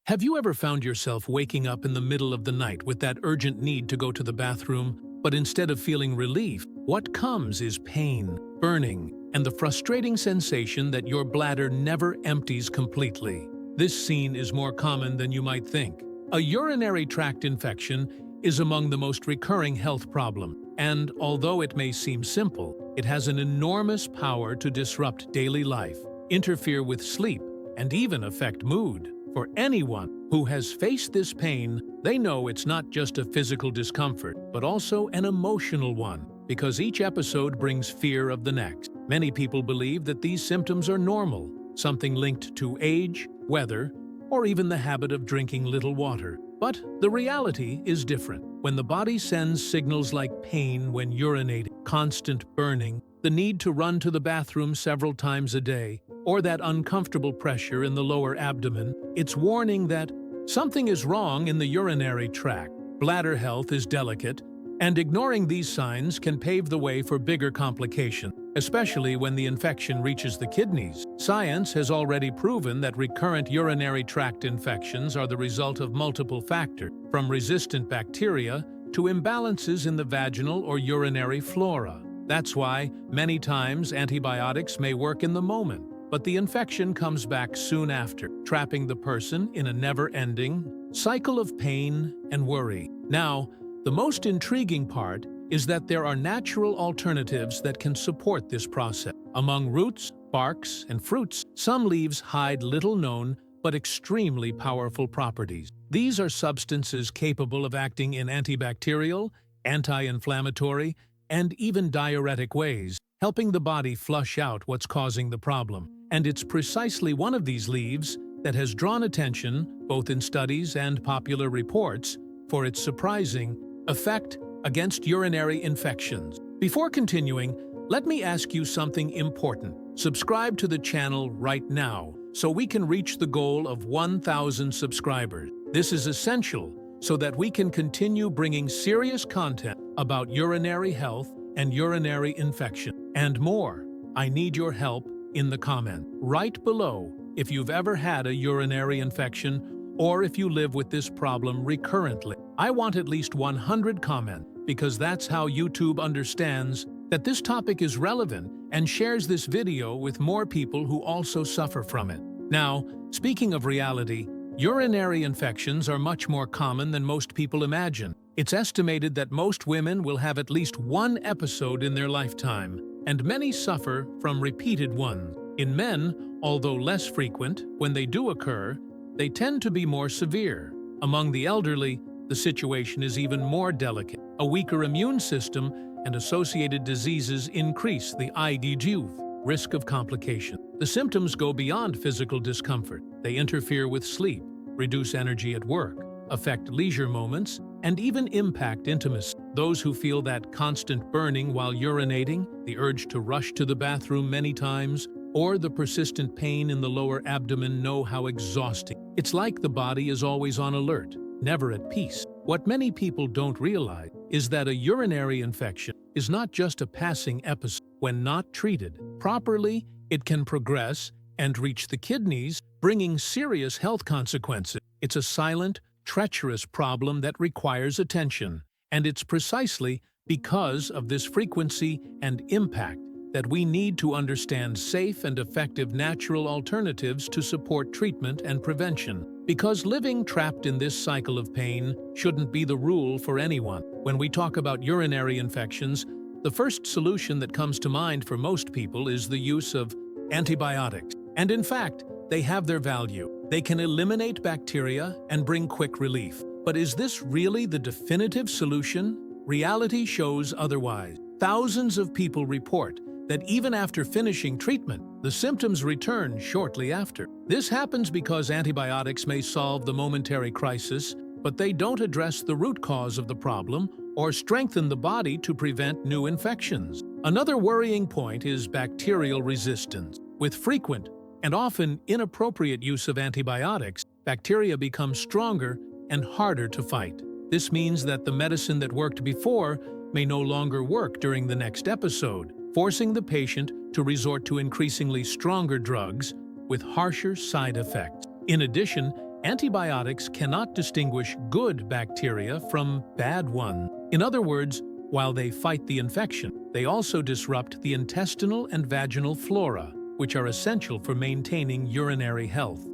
Have you ever found yourself waking up in the middle of the night with that urgent need to go to the bathroom, but instead of feeling relief, what comes is pain, burning, and the frustrating sensation that your bladder never empties completely? This scene is more common than you might think. A urinary tract infection is among the most recurring health problems, and although it may seem simple, it has an enormous power to disrupt daily life, interfere with sleep, and even affect mood. For anyone who has faced this pain, they know it's not just a physical discomfort, but also an emotional one, because each episode brings fear of the next. Many people believe that these symptoms are normal, something linked to age, weather, or even the habit of drinking little water. But the reality is different. When the body sends signals like pain when urinating, constant burning, the need to run to the bathroom several times a day, or that uncomfortable pressure in the lower abdomen, it's warning that something is wrong in the urinary tract. Bladder health is delicate, and ignoring these signs can pave the way for bigger complications, especially when the infection reaches the kidneys. Science has already proven that recurrent urinary tract infections are the result of multiple factors, from resistant bacteria to imbalances in the vaginal or urinary flora. That's why, many times, antibiotics may work in the moment, but the infection comes back soon after, trapping the person in a never-ending cycle of pain and worry. Now, the most intriguing part is that there are natural alternatives that can support this process. Among roots, barks, and fruits, some leaves hide little-known but extremely powerful properties. These are substances capable of acting in antibacterial, anti-inflammatory, and even diuretic ways, helping the body flush out what's causing the problem. And it's precisely one of these leaves that has drawn attention, both in studies and popular reports, for its surprising effect against urinary infections. Before continuing, let me ask you something important. Subscribe to the channel right now so we can reach the goal of 1,000 subscribers. This is essential so that we can continue bringing serious content about urinary health and urinary infection and more. I need your help in the comment. Write below if you've ever had a urinary infection or if you live with this problem recurrently. I want at least 100 comments because that's how YouTube understands that this topic is relevant and shares this video with more people who also suffer from it. Now, speaking of reality, urinary infections are much more common than most people imagine. It's estimated that most women will have at least one episode in their lifetime, and many suffer from repeated ones. In men, although less frequent, when they do occur, they tend to be more severe. Among the elderly, the situation is even more delicate. A weaker immune system and associated diseases increase the IgG risk of complication. The symptoms go beyond physical discomfort. They interfere with sleep, reduce energy at work, affect leisure moments, and even impact intimacy. Those who feel that constant burning while urinating, the urge to rush to the bathroom many times, or the persistent pain in the lower abdomen know how exhausting. It's like the body is always on alert, never at peace. What many people don't realize is that a urinary infection is not just a passing episode. When not treated properly, it can progress and reach the kidneys, bringing serious health consequences. It's a silent, treacherous problem that requires attention, and it's precisely because of this frequency and impact that we need to understand safe and effective natural alternatives to support treatment and prevention. Because living trapped in this cycle of pain shouldn't be the rule for anyone. When we talk about urinary infections, the first solution that comes to mind for most people is the use of antibiotics. And in fact, they have their value. They can eliminate bacteria and bring quick relief. But is this really the definitive solution? Reality shows otherwise. Thousands of people report that even after finishing treatment, the symptoms return shortly after. This happens because antibiotics may solve the momentary crisis, but they don't address the root cause of the problem or strengthen the body to prevent new infections. Another worrying point is bacterial resistance. With frequent and often inappropriate use of antibiotics, bacteria become stronger and harder to fight. This means that the medicine that worked before may no longer work during the next episode, forcing the patient to resort to increasingly stronger drugs with harsher side effects. In addition, Antibiotics cannot distinguish good bacteria from bad ones. In other words, while they fight the infection, they also disrupt the intestinal and vaginal flora, which are essential for maintaining urinary health.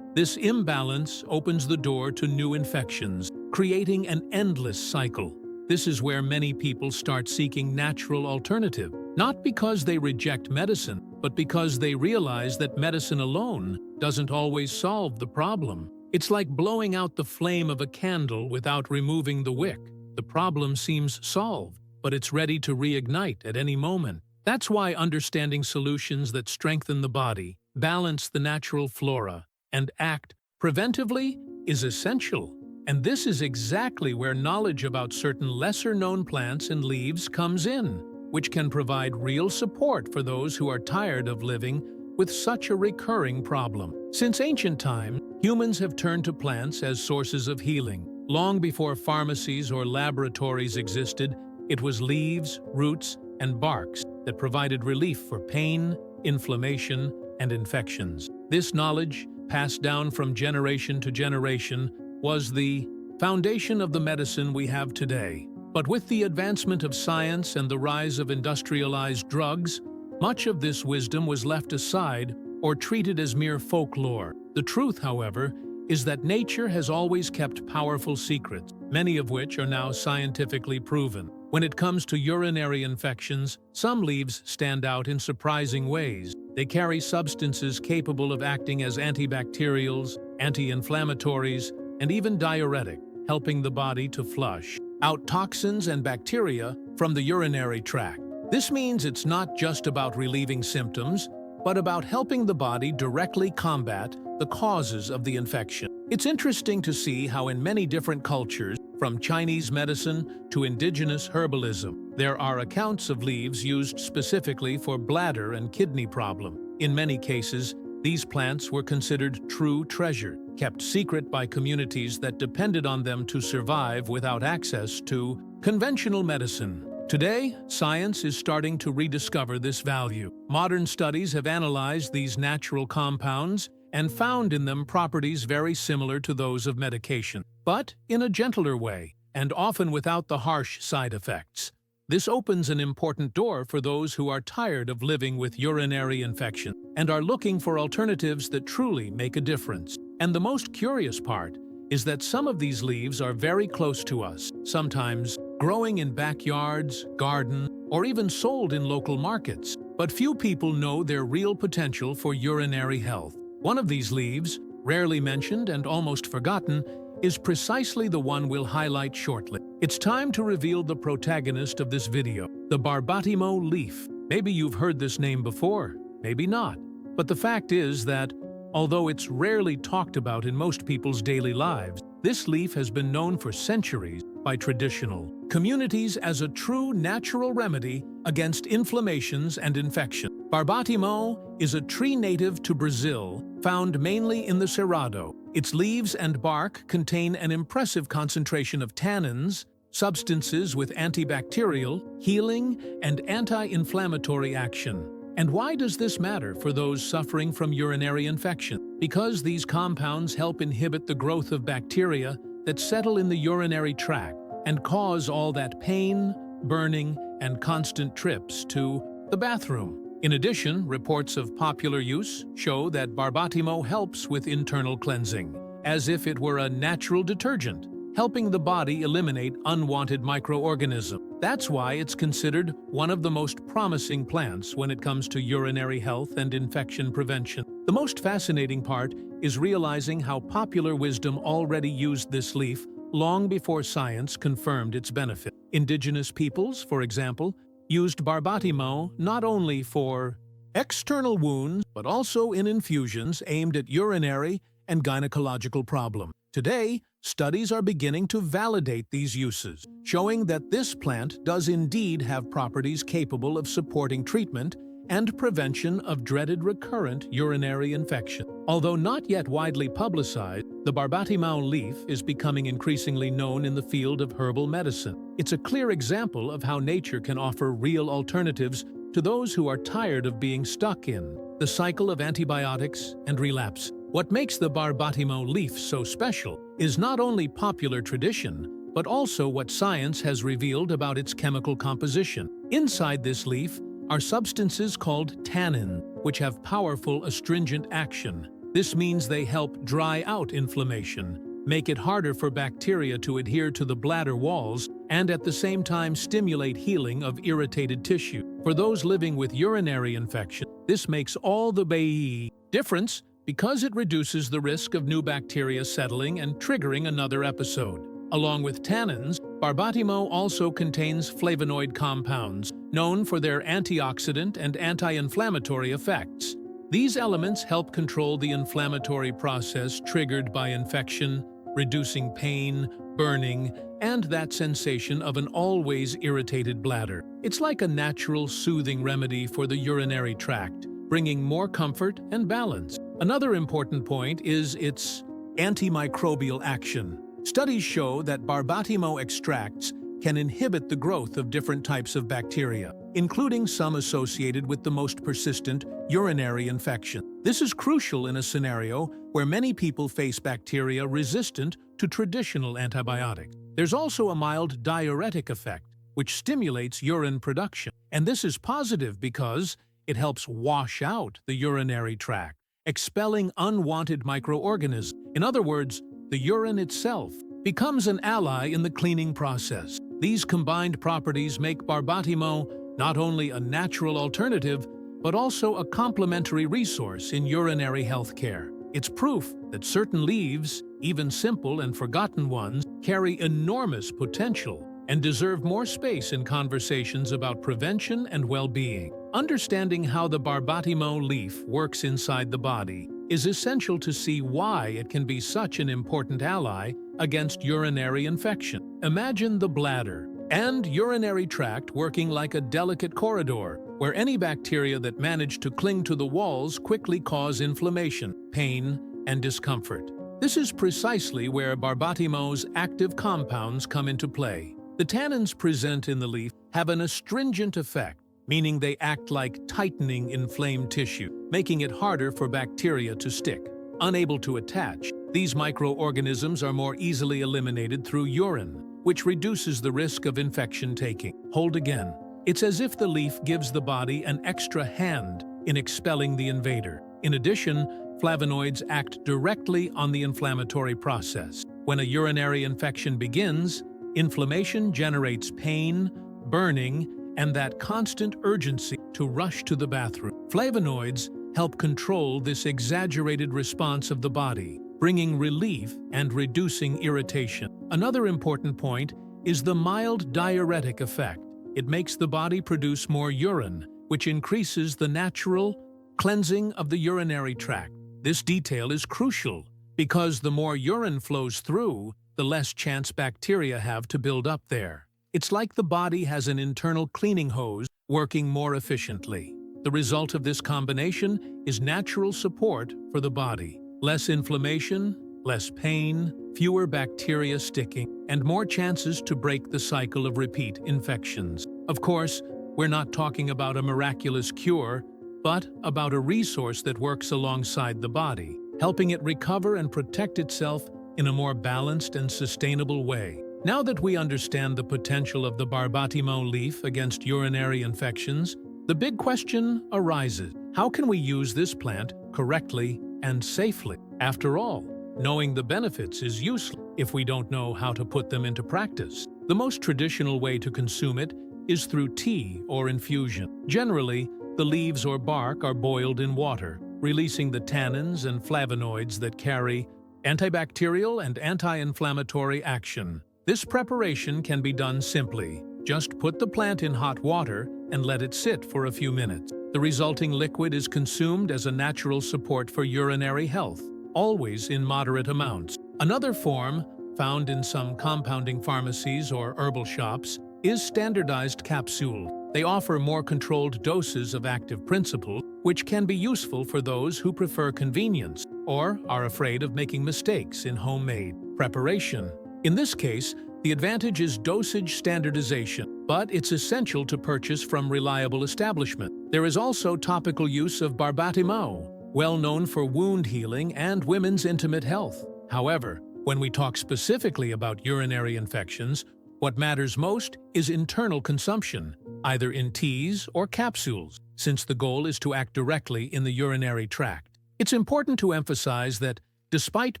This imbalance opens the door to new infections, creating an endless cycle. This is where many people start seeking natural alternatives, not because they reject medicine, but because they realize that medicine alone doesn't always solve the problem. It's like blowing out the flame of a candle without removing the wick. The problem seems solved, but it's ready to reignite at any moment. That's why understanding solutions that strengthen the body, balance the natural flora, and act preventively is essential. And this is exactly where knowledge about certain lesser-known plants and leaves comes in, which can provide real support for those who are tired of living with such a recurring problem. Since ancient times, humans have turned to plants as sources of healing. Long before pharmacies or laboratories existed, it was leaves, roots, and barks that provided relief for pain, inflammation, and infections. This knowledge, passed down from generation to generation, was the foundation of the medicine we have today. But with the advancement of science and the rise of industrialized drugs, much of this wisdom was left aside or treated as mere folklore. The truth, however, is that nature has always kept powerful secrets, many of which are now scientifically proven. When it comes to urinary infections, some leaves stand out in surprising ways. They carry substances capable of acting as antibacterials, anti-inflammatories, and even diuretic, helping the body to flush out toxins and bacteria from the urinary tract. This means it's not just about relieving symptoms, but about helping the body directly combat the causes of the infection. It's interesting to see how in many different cultures, from Chinese medicine to indigenous herbalism, there are accounts of leaves used specifically for bladder and kidney problems. In many cases, these plants were considered true treasure, kept secret by communities that depended on them to survive without access to conventional medicine. Today, science is starting to rediscover this value. Modern studies have analyzed these natural compounds and found in them properties very similar to those of medication, but in a gentler way, and often without the harsh side effects. This opens an important door for those who are tired of living with urinary infection and are looking for alternatives that truly make a difference. And the most curious part is that some of these leaves are very close to us, sometimes growing in backyards, gardens, or even sold in local markets. But few people know their real potential for urinary health. One of these leaves, rarely mentioned and almost forgotten, is precisely the one we'll highlight shortly. It's time to reveal the protagonist of this video, the Barbatimmo leaf. Maybe you've heard this name before, maybe not. But the fact is that, although it's rarely talked about in most people's daily lives, this leaf has been known for centuries by traditional communities as a true natural remedy against inflammations and infection. Barbatimmo is a tree native to Brazil, found mainly in the Cerrado. Its leaves and bark contain an impressive concentration of tannins, substances with antibacterial, healing, and anti-inflammatory action. And why does this matter for those suffering from urinary infection? Because these compounds help inhibit the growth of bacteria that settle in the urinary tract and cause all that pain, burning, and constant trips to the bathroom. In addition, reports of popular use show that Barbatimmo helps with internal cleansing, as if it were a natural detergent, helping the body eliminate unwanted microorganisms. That's why it's considered one of the most promising plants when it comes to urinary health and infection prevention. The most fascinating part is realizing how popular wisdom already used this leaf long before science confirmed its benefit. Indigenous peoples, for example, used Barbatimmo not only for external wounds, but also in infusions aimed at urinary and gynecological problems. Today, studies are beginning to validate these uses, showing that this plant does indeed have properties capable of supporting treatment and prevention of dreaded recurrent urinary infection. Although not yet widely publicized, the Barbatimmo leaf is becoming increasingly known in the field of herbal medicine. It's a clear example of how nature can offer real alternatives to those who are tired of being stuck in the cycle of antibiotics and relapse. What makes the barbatimmo leaf so special is not only popular tradition, but also what science has revealed about its chemical composition. Inside this leaf are substances called tannins, which have powerful astringent action. This means they help dry out inflammation, make it harder for bacteria to adhere to the bladder walls, and at the same time stimulate healing of irritated tissue. For those living with urinary infection, this makes all the difference because it reduces the risk of new bacteria settling and triggering another episode. Along with tannins, barbatimmo also contains flavonoid compounds, known for their antioxidant and anti-inflammatory effects. These elements help control the inflammatory process triggered by infection, reducing pain, burning, and that sensation of an always irritated bladder. It's like a natural, soothing remedy for the urinary tract, bringing more comfort and balance. Another important point is its antimicrobial action. Studies show that barbatimmo extracts can inhibit the growth of different types of bacteria, including some associated with the most persistent urinary infection. This is crucial in a scenario where many people face bacteria resistant to traditional antibiotics. There's also a mild diuretic effect, which stimulates urine production. And this is positive because it helps wash out the urinary tract, expelling unwanted microorganisms. In other words, the urine itself becomes an ally in the cleaning process. These combined properties make barbatimmo not only a natural alternative, but also a complementary resource in urinary health care. It's proof that certain leaves, even simple and forgotten ones, carry enormous potential and deserve more space in conversations about prevention and well-being. Understanding how the barbatimmo leaf works inside the body is essential to see why it can be such an important ally against urinary infection. Imagine the bladder and urinary tract working like a delicate corridor, where any bacteria that manage to cling to the walls quickly cause inflammation, pain, and discomfort. This is precisely where barbatimmo's active compounds come into play. The tannins present in the leaf have an astringent effect, meaning they act like tightening inflamed tissue, making it harder for bacteria to stick. Unable to attach, these microorganisms are more easily eliminated through urine, which reduces the risk of infection taking. Hold again. It's as if the leaf gives the body an extra hand in expelling the invader. In addition, flavonoids act directly on the inflammatory process. When a urinary infection begins, inflammation generates pain, burning, and that constant urgency to rush to the bathroom. Flavonoids help control this exaggerated response of the body, bringing relief and reducing irritation. Another important point is the mild diuretic effect. It makes the body produce more urine, which increases the natural cleansing of the urinary tract. This detail is crucial because the more urine flows through, the less chance bacteria have to build up there. It's like the body has an internal cleaning hose working more efficiently. The result of this combination is natural support for the body. Less inflammation, less pain, fewer bacteria sticking, and more chances to break the cycle of repeat infections. Of course, we're not talking about a miraculous cure, but about a resource that works alongside the body, helping it recover and protect itself in a more balanced and sustainable way. Now that we understand the potential of the barbatimmo leaf against urinary infections, the big question arises: how can we use this plant correctly and safely? After all, knowing the benefits is useless if we don't know how to put them into practice. The most traditional way to consume it is through tea or infusion. Generally, the leaves or bark are boiled in water, releasing the tannins and flavonoids that carry antibacterial and anti-inflammatory action. This preparation can be done simply. Just put the plant in hot water and let it sit for a few minutes. The resulting liquid is consumed as a natural support for urinary health, always in moderate amounts. Another form, found in some compounding pharmacies or herbal shops, is standardized capsules. They offer more controlled doses of active principles, which can be useful for those who prefer convenience or are afraid of making mistakes in homemade preparation. In this case, the advantage is dosage standardization, but it's essential to purchase from reliable establishments. There is also topical use of barbatimmo, well known for wound healing and women's intimate health. However, when we talk specifically about urinary infections, what matters most is internal consumption, either in teas or capsules, since the goal is to act directly in the urinary tract. It's important to emphasize that, despite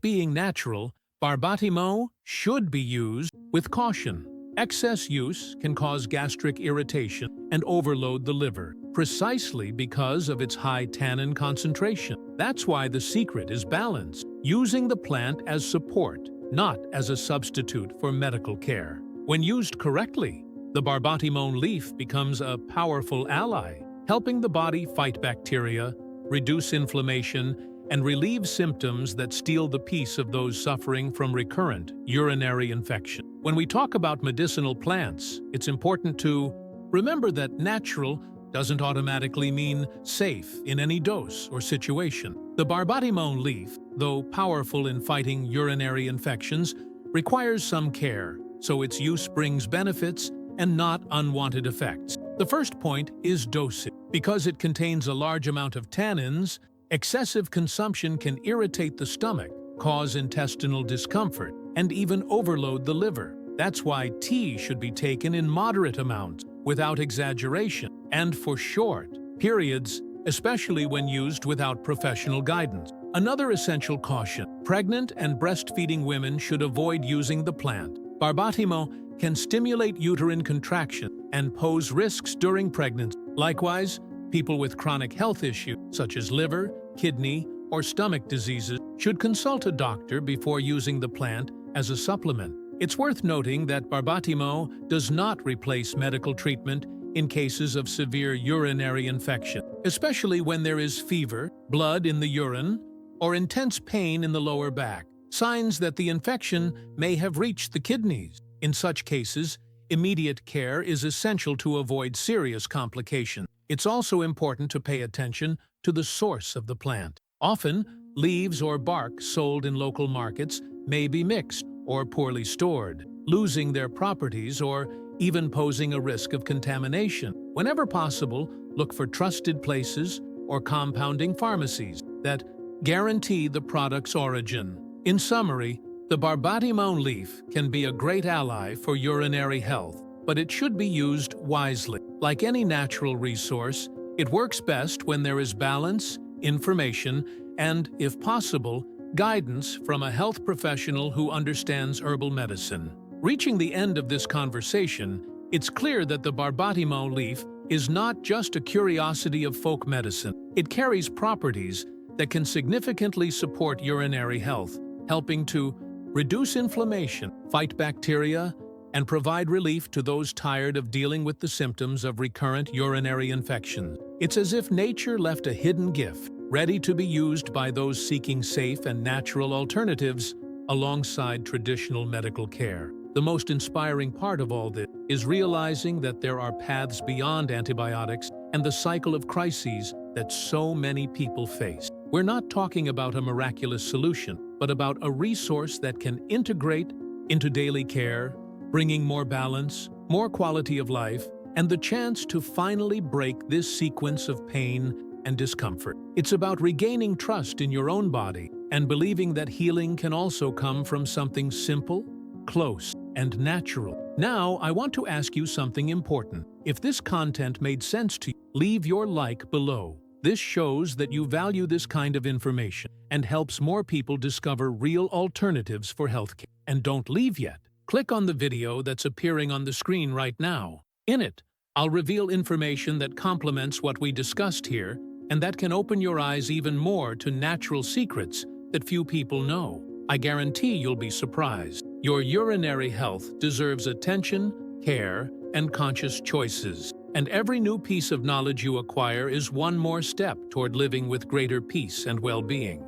being natural, barbatimmo should be used with caution. Excess use can cause gastric irritation and overload the liver, precisely because of its high tannin concentration. That's why the secret is balance, using the plant as support, not as a substitute for medical care. When used correctly, the barbatimmo leaf becomes a powerful ally, helping the body fight bacteria, reduce inflammation, and relieve symptoms that steal the peace of those suffering from recurrent urinary infection. When we talk about medicinal plants, it's important to remember that natural doesn't automatically mean safe in any dose or situation. The barbatimmo leaf, though powerful in fighting urinary infections, requires some care, so its use brings benefits and not unwanted effects. The first point is dosage. Because it contains a large amount of tannins, excessive consumption can irritate the stomach, cause intestinal discomfort, and even overload the liver. That's why tea should be taken in moderate amounts, without exaggeration, and for short periods, especially when used without professional guidance. Another essential caution: pregnant and breastfeeding women should avoid using the plant. Barbatimmo can stimulate uterine contraction and pose risks during pregnancy. Likewise, people with chronic health issues, such as liver, kidney, or stomach diseases, should consult a doctor before using the plant as a supplement. It's worth noting that barbatimmo does not replace medical treatment in cases of severe urinary infection, especially when there is fever, blood in the urine, or intense pain in the lower back, signs that the infection may have reached the kidneys. In such cases, immediate care is essential to avoid serious complications. It's also important to pay attention to the source of the plant. Often, leaves or bark sold in local markets may be mixed or poorly stored, losing their properties or even posing a risk of contamination. Whenever possible, look for trusted places or compounding pharmacies that guarantee the product's origin. In summary, the barbatimmo leaf can be a great ally for urinary health, but it should be used wisely. Like any natural resource, it works best when there is balance, information, and, if possible, guidance from a health professional who understands herbal medicine. Reaching the end of this conversation, it's clear that the barbatimmo leaf is not just a curiosity of folk medicine. It carries properties that can significantly support urinary health, helping to reduce inflammation, fight bacteria, and provide relief to those tired of dealing with the symptoms of recurrent urinary infections. It's as if nature left a hidden gift, ready to be used by those seeking safe and natural alternatives alongside traditional medical care. The most inspiring part of all this is realizing that there are paths beyond antibiotics and the cycle of crises that so many people face. We're not talking about a miraculous solution, but about a resource that can integrate into daily care, bringing more balance, more quality of life, and the chance to finally break this sequence of pain and discomfort. It's about regaining trust in your own body and believing that healing can also come from something simple, close, and natural. Now, I want to ask you something important. If this content made sense to you, leave your like below. This shows that you value this kind of information and helps more people discover real alternatives for healthcare. And don't leave yet. Click on the video that's appearing on the screen right now. In it, I'll reveal information that complements what we discussed here and that can open your eyes even more to natural secrets that few people know. I guarantee you'll be surprised. Your urinary health deserves attention, care, and conscious choices. And every new piece of knowledge you acquire is one more step toward living with greater peace and well-being.